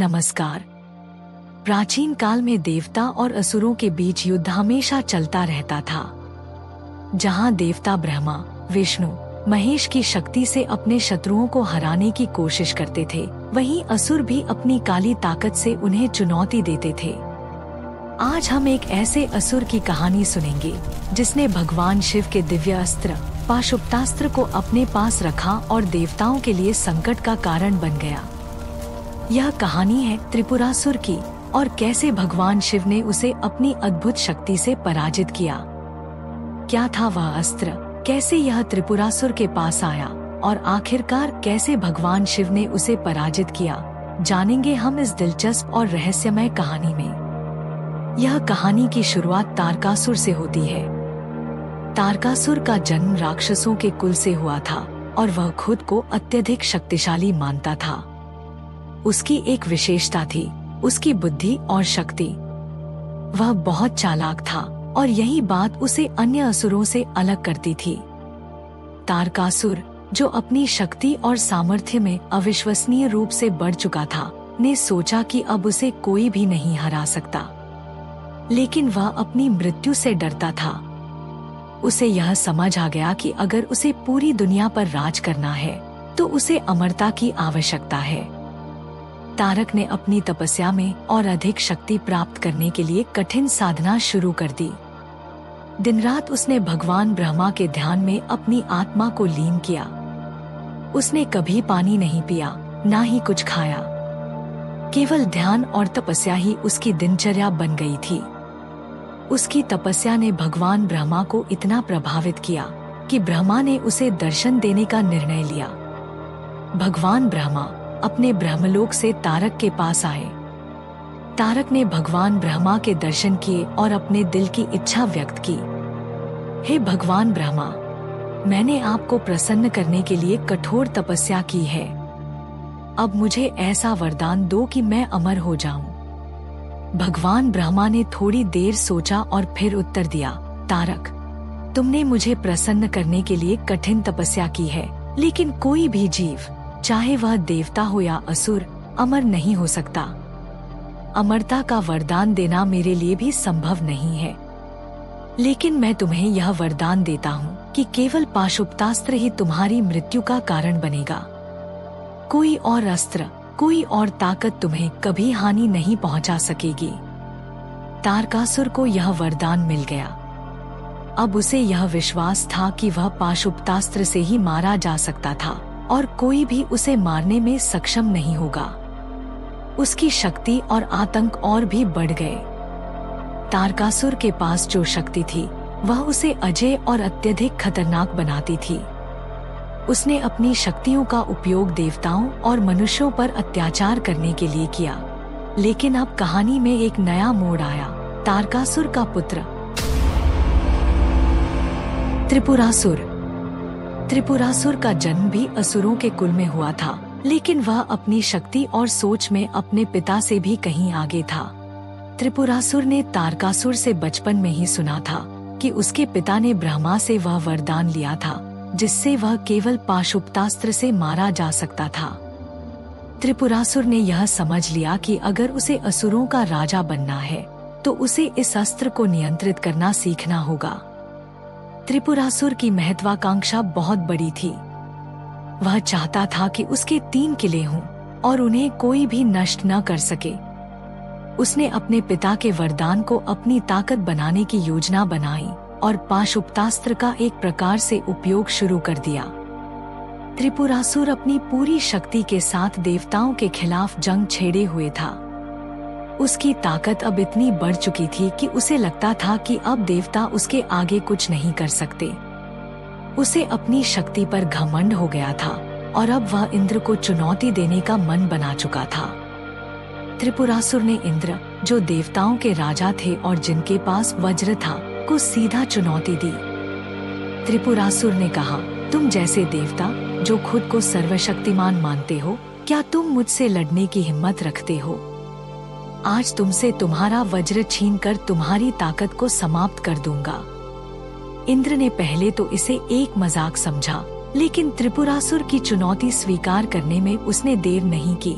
नमस्कार। प्राचीन काल में देवता और असुरों के बीच युद्ध हमेशा चलता रहता था। जहां देवता ब्रह्मा, विष्णु, महेश की शक्ति से अपने शत्रुओं को हराने की कोशिश करते थे, वहीं असुर भी अपनी काली ताकत से उन्हें चुनौती देते थे। आज हम एक ऐसे असुर की कहानी सुनेंगे जिसने भगवान शिव के दिव्य अस्त्र पाशुपतास्त्र को अपने पास रखा और देवताओं के लिए संकट का कारण बन गया। यह कहानी है त्रिपुरासुर की और कैसे भगवान शिव ने उसे अपनी अद्भुत शक्ति से पराजित किया। क्या था वह अस्त्र, कैसे यह त्रिपुरासुर के पास आया और आखिरकार कैसे भगवान शिव ने उसे पराजित किया, जानेंगे हम इस दिलचस्प और रहस्यमय कहानी में। यह कहानी की शुरुआत तारकासुर से होती है। तारकासुर का जन्म राक्षसों के कुल से हुआ था और वह खुद को अत्यधिक शक्तिशाली मानता था। उसकी एक विशेषता थी, उसकी बुद्धि और शक्ति। वह बहुत चालाक था और यही बात उसे अन्य असुरों से अलग करती थी। तारकासुर, जो अपनी शक्ति और सामर्थ्य में अविश्वसनीय रूप से बढ़ चुका था, ने सोचा कि अब उसे कोई भी नहीं हरा सकता। लेकिन वह अपनी मृत्यु से डरता था। उसे यह समझ आ गया कि अगर उसे पूरी दुनिया पर राज करना है तो उसे अमरता की आवश्यकता है। तारक ने अपनी तपस्या में और अधिक शक्ति प्राप्त करने के लिए कठिन साधना शुरू कर दी। दिन रात उसने भगवान ब्रह्मा के ध्यान में अपनी आत्मा को लीन किया। उसने कभी पानी नहीं पिया, ना ही कुछ खाया। केवल ध्यान और तपस्या ही उसकी दिनचर्या बन गई थी। उसकी तपस्या ने भगवान ब्रह्मा को इतना प्रभावित किया कि ब्रह्मा ने उसे दर्शन देने का निर्णय लिया। भगवान ब्रह्मा अपने ब्रह्मलोक से तारक के पास आए। तारक ने भगवान ब्रह्मा के दर्शन किए और अपने दिल की इच्छा व्यक्त की। हे भगवान ब्रह्मा, मैंने आपको प्रसन्न करने के लिए कठोर तपस्या की है। अब मुझे ऐसा वरदान दो कि मैं अमर हो जाऊं। भगवान ब्रह्मा ने थोड़ी देर सोचा और फिर उत्तर दिया, तारक, तुमने मुझे प्रसन्न करने के लिए कठिन तपस्या की है, लेकिन कोई भी जीव, चाहे वह देवता हो या असुर, अमर नहीं हो सकता। अमरता का वरदान देना मेरे लिए भी संभव नहीं है। लेकिन मैं तुम्हें यह वरदान देता हूँ कि केवल पाशुपतास्त्र ही तुम्हारी मृत्यु का कारण बनेगा। कोई और अस्त्र, कोई और ताकत तुम्हें कभी हानि नहीं पहुँचा सकेगी। तारकासुर को यह वरदान मिल गया। अब उसे यह विश्वास था कि वह पाशुपतास्त्र से ही मारा जा सकता था और कोई भी उसे मारने में सक्षम नहीं होगा। उसकी शक्ति और आतंक और भी बढ़ गए। तारकासुर के पास जो शक्ति थी वह उसे अजेय और अत्यधिक खतरनाक बनाती थी। उसने अपनी शक्तियों का उपयोग देवताओं और मनुष्यों पर अत्याचार करने के लिए किया। लेकिन अब कहानी में एक नया मोड़ आया। तारकासुर का पुत्र त्रिपुरासुर। त्रिपुरासुर का जन्म भी असुरों के कुल में हुआ था, लेकिन वह अपनी शक्ति और सोच में अपने पिता से भी कहीं आगे था। त्रिपुरासुर ने तारकासुर से बचपन में ही सुना था कि उसके पिता ने ब्रह्मा से वह वरदान लिया था जिससे वह केवल पाशुपतास्त्र से मारा जा सकता था। त्रिपुरासुर ने यह समझ लिया कि अगर उसे असुरों का राजा बनना है तो उसे इस अस्त्र को नियंत्रित करना सीखना होगा। त्रिपुरासुर की महत्वाकांक्षा बहुत बड़ी थी। वह चाहता था कि उसके 3 किले हों और उन्हें कोई भी नष्ट न कर सके। उसने अपने पिता के वरदान को अपनी ताकत बनाने की योजना बनाई और पाशुपतास्त्र का एक प्रकार से उपयोग शुरू कर दिया। त्रिपुरासुर अपनी पूरी शक्ति के साथ देवताओं के खिलाफ जंग छेड़े हुए था। उसकी ताकत अब इतनी बढ़ चुकी थी कि उसे लगता था कि अब देवता उसके आगे कुछ नहीं कर सकते। उसे अपनी शक्ति पर घमंड हो गया था और अब वह इंद्र को चुनौती देने का मन बना चुका था। त्रिपुरासुर ने इंद्र, जो देवताओं के राजा थे और जिनके पास वज्र था, को सीधा चुनौती दी। त्रिपुरासुर ने कहा, तुम जैसे देवता जो खुद को सर्वशक्तिमान मानते हो, क्या तुम मुझसे लड़ने की हिम्मत रखते हो? आज तुमसे तुम्हारा वज्र छीनकर तुम्हारी ताकत को समाप्त कर दूंगा। इंद्र ने पहले तो इसे एक मजाक समझा, लेकिन त्रिपुरासुर की चुनौती स्वीकार करने में उसने देर नहीं की।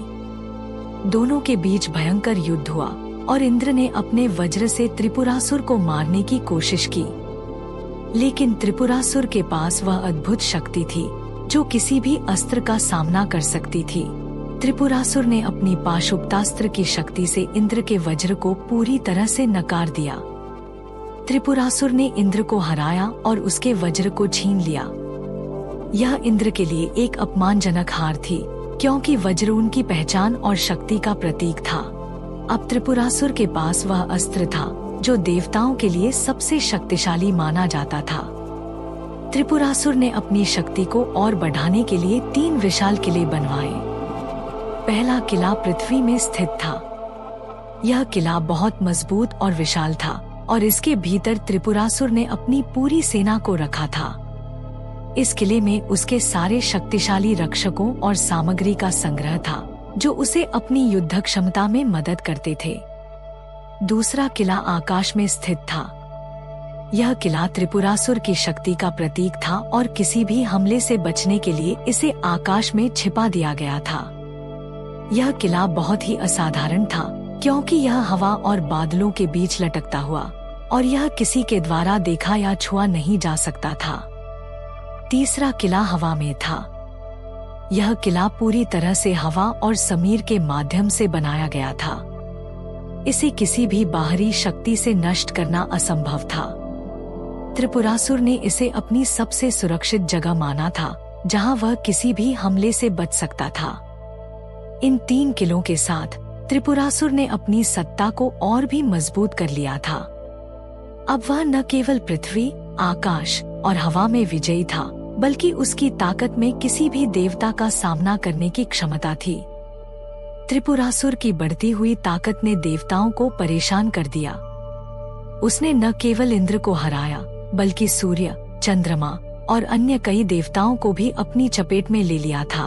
दोनों के बीच भयंकर युद्ध हुआ और इंद्र ने अपने वज्र से त्रिपुरासुर को मारने की कोशिश की, लेकिन त्रिपुरासुर के पास वह अद्भुत शक्ति थी जो किसी भी अस्त्र का सामना कर सकती थी। त्रिपुरासुर ने अपनी पाशुपतास्त्र की शक्ति से इंद्र के वज्र को पूरी तरह से नकार दिया। त्रिपुरासुर ने इंद्र को हराया और उसके वज्र को छीन लिया। यह इंद्र के लिए एक अपमानजनक हार थी, क्योंकि वज्र उनकी पहचान और शक्ति का प्रतीक था। अब त्रिपुरासुर के पास वह अस्त्र था जो देवताओं के लिए सबसे शक्तिशाली माना जाता था। त्रिपुरासुर ने अपनी शक्ति को और बढ़ाने के लिए 3 विशाल किले बनवाए। पहला किला पृथ्वी में स्थित था। यह किला बहुत मजबूत और विशाल था और इसके भीतर त्रिपुरासुर ने अपनी पूरी सेना को रखा था। इस किले में उसके सारे शक्तिशाली रक्षकों और सामग्री का संग्रह था जो उसे अपनी युद्ध क्षमता में मदद करते थे। दूसरा किला आकाश में स्थित था। यह किला त्रिपुरासुर की शक्ति का प्रतीक था और किसी भी हमले से बचने के लिए इसे आकाश में छिपा दिया गया था। यह किला बहुत ही असाधारण था क्योंकि यह हवा और बादलों के बीच लटकता हुआ और यह किसी के द्वारा देखा या छुआ नहीं जा सकता था। तीसरा किला हवा में था। यह किला पूरी तरह से हवा और समीर के माध्यम से बनाया गया था। इसे किसी भी बाहरी शक्ति से नष्ट करना असंभव था। त्रिपुरासुर ने इसे अपनी सबसे सुरक्षित जगह माना था जहां वह किसी भी हमले से बच सकता था। इन 3 किलों के साथ त्रिपुरासुर ने अपनी सत्ता को और भी मजबूत कर लिया था। अब वह न केवल पृथ्वी, आकाश और हवा में विजयी था, बल्कि उसकी ताकत में किसी भी देवता का सामना करने की क्षमता थी। त्रिपुरासुर की बढ़ती हुई ताकत ने देवताओं को परेशान कर दिया। उसने न केवल इंद्र को हराया, बल्कि सूर्य, चंद्रमा और अन्य कई देवताओं को भी अपनी चपेट में ले लिया था।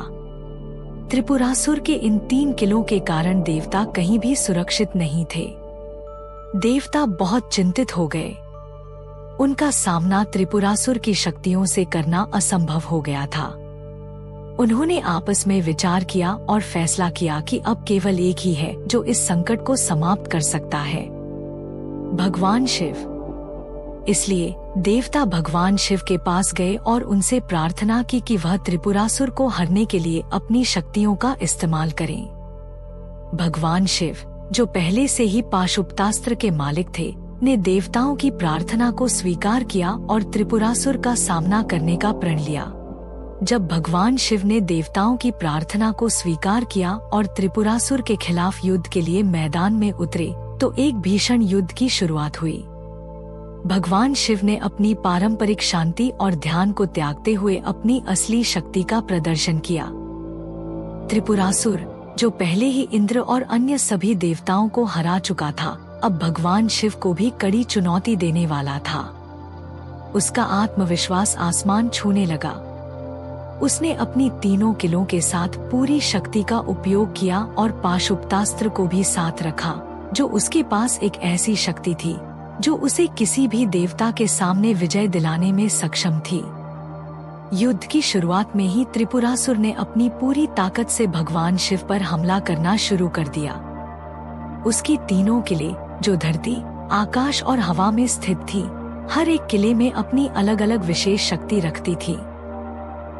त्रिपुरासुर के इन 3 किलों के कारण देवता कहीं भी सुरक्षित नहीं थे। देवता बहुत चिंतित हो गए। उनका सामना त्रिपुरासुर की शक्तियों से करना असंभव हो गया था। उन्होंने आपस में विचार किया और फैसला किया कि अब केवल एक ही है जो इस संकट को समाप्त कर सकता है, भगवान शिव। इसलिए देवता भगवान शिव के पास गए और उनसे प्रार्थना की कि वह त्रिपुरासुर को हरने के लिए अपनी शक्तियों का इस्तेमाल करें। भगवान शिव, जो पहले से ही पाशुपतास्त्र के मालिक थे, ने देवताओं की प्रार्थना को स्वीकार किया और त्रिपुरासुर का सामना करने का प्रण लिया। जब भगवान शिव ने देवताओं की प्रार्थना को स्वीकार किया और त्रिपुरासुर के खिलाफ युद्ध के लिए मैदान में उतरे, तो एक भीषण युद्ध की शुरुआत हुई। भगवान शिव ने अपनी पारंपरिक शांति और ध्यान को त्यागते हुए अपनी असली शक्ति का प्रदर्शन किया। त्रिपुरासुर, जो पहले ही इंद्र और अन्य सभी देवताओं को हरा चुका था, अब भगवान शिव को भी कड़ी चुनौती देने वाला था। उसका आत्मविश्वास आसमान छूने लगा। उसने अपनी 3 किलों के साथ पूरी शक्ति का उपयोग किया और पाशुपतास्त्र को भी साथ रखा, जो उसके पास एक ऐसी शक्ति थी जो उसे किसी भी देवता के सामने विजय दिलाने में सक्षम थी। युद्ध की शुरुआत में ही त्रिपुरासुर ने अपनी पूरी ताकत से भगवान शिव पर हमला करना शुरू कर दिया। उसकी 3 किले, जो धरती, आकाश और हवा में स्थित थी, हर एक किले में अपनी अलग अलग विशेष शक्ति रखती थी।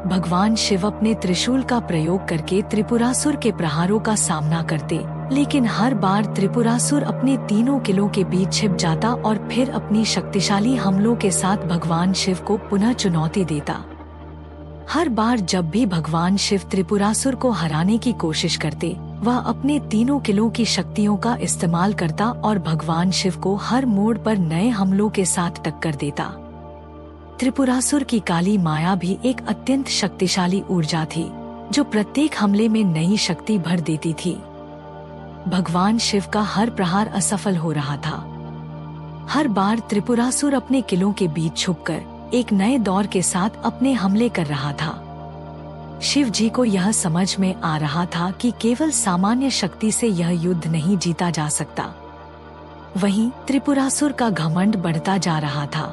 भगवान शिव अपने त्रिशूल का प्रयोग करके त्रिपुरासुर के प्रहारों का सामना करते, लेकिन हर बार त्रिपुरासुर अपने 3 किलों के बीच छिप जाता और फिर अपनी शक्तिशाली हमलों के साथ भगवान शिव को पुनः चुनौती देता। हर बार जब भी भगवान शिव त्रिपुरासुर को हराने की कोशिश करते, वह अपने 3 किलों की शक्तियों का इस्तेमाल करता और भगवान शिव को हर मोड़ पर नए हमलों के साथ टक्कर देता। त्रिपुरासुर की काली माया भी एक अत्यंत शक्तिशाली ऊर्जा थी, जो प्रत्येक हमले में नई शक्ति भर देती थी। भगवान शिव का हर प्रहार असफल हो रहा था। हर बार त्रिपुरासुर अपने किलों के बीच छुपकर एक नए दौर के साथ अपने हमले कर रहा था। शिव जी को यह समझ में आ रहा था कि केवल सामान्य शक्ति से यह युद्ध नहीं जीता जा सकता। वहीं त्रिपुरासुर का घमंड बढ़ता जा रहा था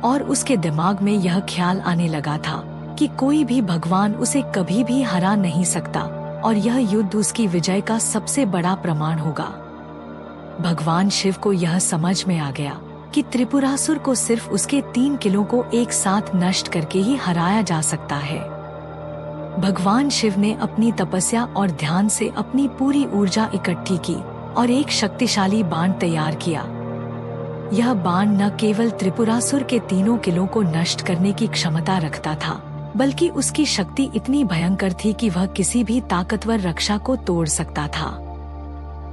और उसके दिमाग में यह ख्याल आने लगा था कि कोई भी भगवान उसे कभी भी हरा नहीं सकता, और यह युद्ध उसकी विजय का सबसे बड़ा प्रमाण होगा। भगवान शिव को यह समझ में आ गया कि त्रिपुरासुर को सिर्फ उसके 3 किलों को एक साथ नष्ट करके ही हराया जा सकता है। भगवान शिव ने अपनी तपस्या और ध्यान से अपनी पूरी ऊर्जा इकट्ठी की और एक शक्तिशाली बाण तैयार किया। यह बाण न केवल त्रिपुरासुर के 3 किलों को नष्ट करने की क्षमता रखता था, बल्कि उसकी शक्ति इतनी भयंकर थी कि वह किसी भी ताकतवर रक्षा को तोड़ सकता था।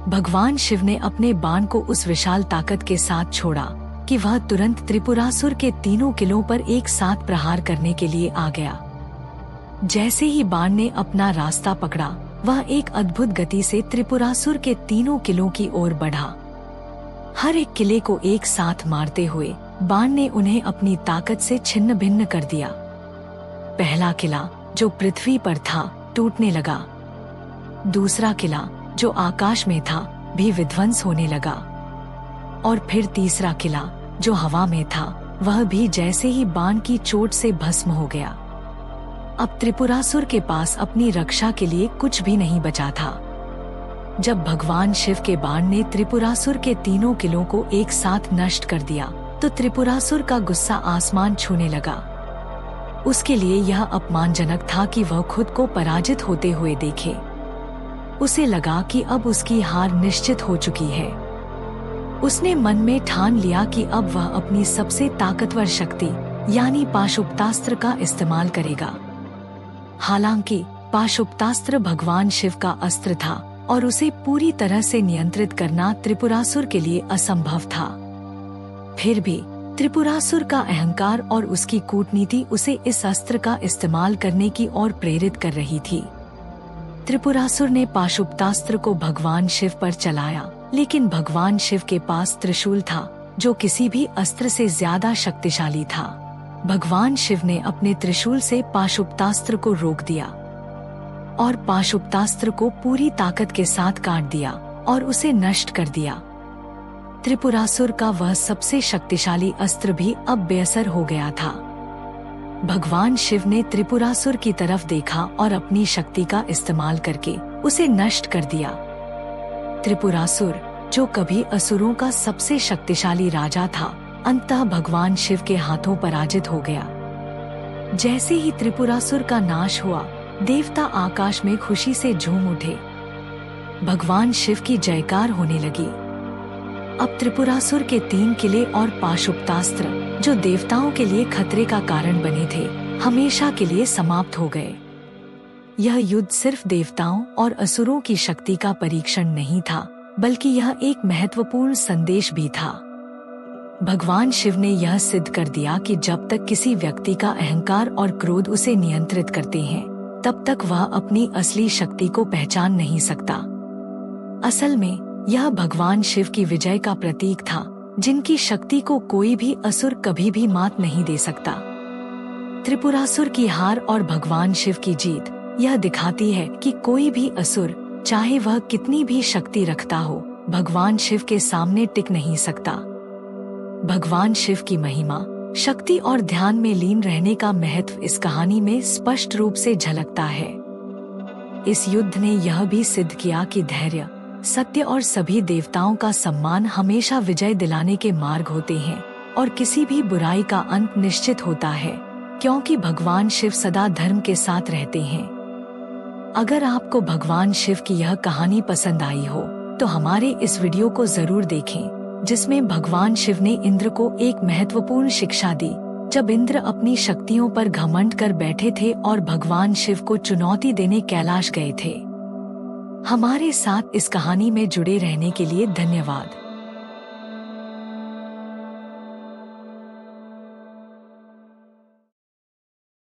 भगवान शिव ने अपने बाण को उस विशाल ताकत के साथ छोड़ा कि वह तुरंत त्रिपुरासुर के 3 किलों पर एक साथ प्रहार करने के लिए आ गया। जैसे ही बाण ने अपना रास्ता पकड़ा, वह एक अद्भुत गति से त्रिपुरासुर के 3 किलों की ओर बढ़ा। हर एक किले को एक साथ मारते हुए बाण ने उन्हें अपनी ताकत से छिन्न भिन्न कर दिया। पहला किला जो पृथ्वी पर था टूटने लगा। दूसरा किला जो आकाश में था भी विध्वंस होने लगा। और फिर तीसरा किला जो हवा में था वह भी जैसे ही बाण की चोट से भस्म हो गया। अब त्रिपुरासुर के पास अपनी रक्षा के लिए कुछ भी नहीं बचा था। जब भगवान शिव के बाण ने त्रिपुरासुर के 3 किलों को एक साथ नष्ट कर दिया तो त्रिपुरासुर का गुस्सा आसमान छूने लगा। उसके लिए यह अपमानजनक था कि वह खुद को पराजित होते हुए देखे। उसे लगा कि अब उसकी हार निश्चित हो चुकी है। उसने मन में ठान लिया कि अब वह अपनी सबसे ताकतवर शक्ति यानी पाशुपतास्त्र का इस्तेमाल करेगा। हालांकि पाशुपतास्त्र भगवान शिव का अस्त्र था और उसे पूरी तरह से नियंत्रित करना त्रिपुरासुर के लिए असंभव था। फिर भी त्रिपुरासुर का अहंकार और उसकी कूटनीति उसे इस अस्त्र का इस्तेमाल करने की ओर प्रेरित कर रही थी। त्रिपुरासुर ने पाशुपतास्त्र को भगवान शिव पर चलाया, लेकिन भगवान शिव के पास त्रिशूल था जो किसी भी अस्त्र से ज्यादा शक्तिशाली था। भगवान शिव ने अपने त्रिशूल से पाशुपतास्त्र को रोक दिया और पाशुपतास्त्र को पूरी ताकत के साथ काट दिया और उसे नष्ट कर दिया। त्रिपुरासुर का वह सबसे शक्तिशाली अस्त्र भी अब बेअसर हो गया था। भगवान शिव ने त्रिपुरासुर की तरफ देखा और अपनी शक्ति का इस्तेमाल करके उसे नष्ट कर दिया। त्रिपुरासुर जो कभी असुरों का सबसे शक्तिशाली राजा था, अंततः भगवान शिव के हाथों पराजित हो गया। जैसे ही त्रिपुरासुर का नाश हुआ, देवता आकाश में खुशी से झूम उठे। भगवान शिव की जयकार होने लगी। अब त्रिपुरासुर के 3 किले और पाशुपतास्त्र जो देवताओं के लिए खतरे का कारण बने थे, हमेशा के लिए समाप्त हो गए। यह युद्ध सिर्फ देवताओं और असुरों की शक्ति का परीक्षण नहीं था, बल्कि यह एक महत्वपूर्ण संदेश भी था। भगवान शिव ने यह सिद्ध कर दिया कि जब तक किसी व्यक्ति का अहंकार और क्रोध उसे नियंत्रित करते हैं, तब तक वह अपनी असली शक्ति को पहचान नहीं सकता। असल में यह भगवान शिव की विजय का प्रतीक था, जिनकी शक्ति को कोई भी असुर कभी भी मात नहीं दे सकता। त्रिपुरासुर की हार और भगवान शिव की जीत यह दिखाती है कि कोई भी असुर, चाहे वह कितनी भी शक्ति रखता हो, भगवान शिव के सामने टिक नहीं सकता। भगवान शिव की महिमा, शक्ति और ध्यान में लीन रहने का महत्व इस कहानी में स्पष्ट रूप से झलकता है। इस युद्ध ने यह भी सिद्ध किया कि धैर्य, सत्य और सभी देवताओं का सम्मान हमेशा विजय दिलाने के मार्ग होते हैं और किसी भी बुराई का अंत निश्चित होता है, क्योंकि भगवान शिव सदा धर्म के साथ रहते हैं। अगर आपको भगवान शिव की यह कहानी पसंद आई हो, तो हमारे इस वीडियो को जरूर देखें, जिसमें भगवान शिव ने इंद्र को एक महत्वपूर्ण शिक्षा दी, जब इंद्र अपनी शक्तियों पर घमंड कर बैठे थे और भगवान शिव को चुनौती देने कैलाश गए थे। हमारे साथ इस कहानी में जुड़े रहने के लिए धन्यवाद।